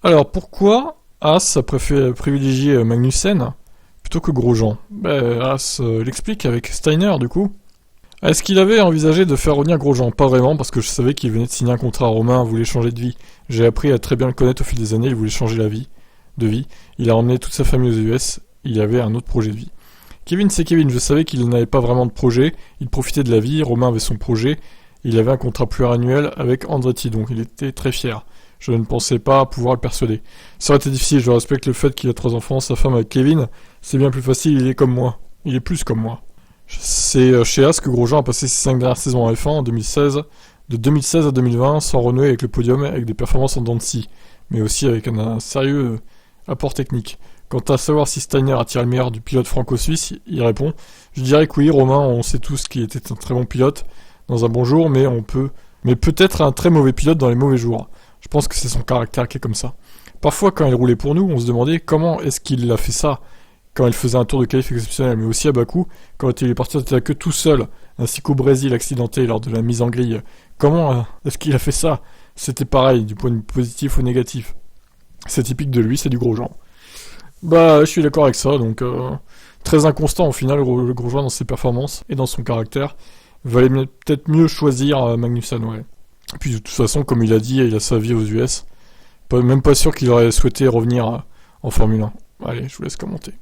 Alors, pourquoi As a privilégié Magnussen plutôt que Grosjean? As l'explique avec Steiner, du coup. Est-ce qu'il avait envisagé de faire revenir Grosjean? Pas vraiment, parce que je savais qu'il venait de signer un contrat. Romain voulait changer de vie. J'ai appris à très bien le connaître au fil des années, il voulait changer de vie. Il a emmené toute sa famille aux US, il avait un autre projet de vie. Kevin, c'est Kevin, je savais qu'il n'avait pas vraiment de projet, il profitait de la vie, Romain avait son projet, il avait un contrat pluriannuel avec Andretti, donc il était très fier. Je ne pensais pas pouvoir le persuader. Ça aurait été difficile, je respecte le fait qu'il a 3 enfants, sa femme avec Kevin, c'est bien plus facile, il est comme moi. Il est plus comme moi. C'est chez As que Grosjean a passé ses 5 dernières saisons en F1 en 2016, de 2016 à 2020, sans renouer avec le podium, avec des performances en dents de scie, mais aussi avec un sérieux apport technique. Quant à savoir si Steiner attire le meilleur du pilote franco-suisse, il répond: je dirais que oui, Romain, on sait tous qu'il était un très bon pilote dans un bon jour, mais peut-être un très mauvais pilote dans les mauvais jours. Je pense que c'est son caractère qui est comme ça. Parfois, quand il roulait pour nous, on se demandait comment est-ce qu'il a fait ça, quand il faisait un tour de qualif exceptionnel, mais aussi à Bakou, quand il est parti de la queue tout seul, ainsi qu'au Brésil accidenté lors de la mise en grille. Comment est-ce qu'il a fait ça? C'était pareil, du point de vue positif ou négatif. C'est typique de lui, c'est du Grosjean. Je suis d'accord avec ça, donc très inconstant au final, le Grosjean dans ses performances et dans son caractère. Valait peut-être mieux choisir Magnussen, ouais. Et puis de toute façon, comme il a dit, il a sa vie aux US. Même pas sûr qu'il aurait souhaité revenir en Formule 1. Allez, je vous laisse commenter.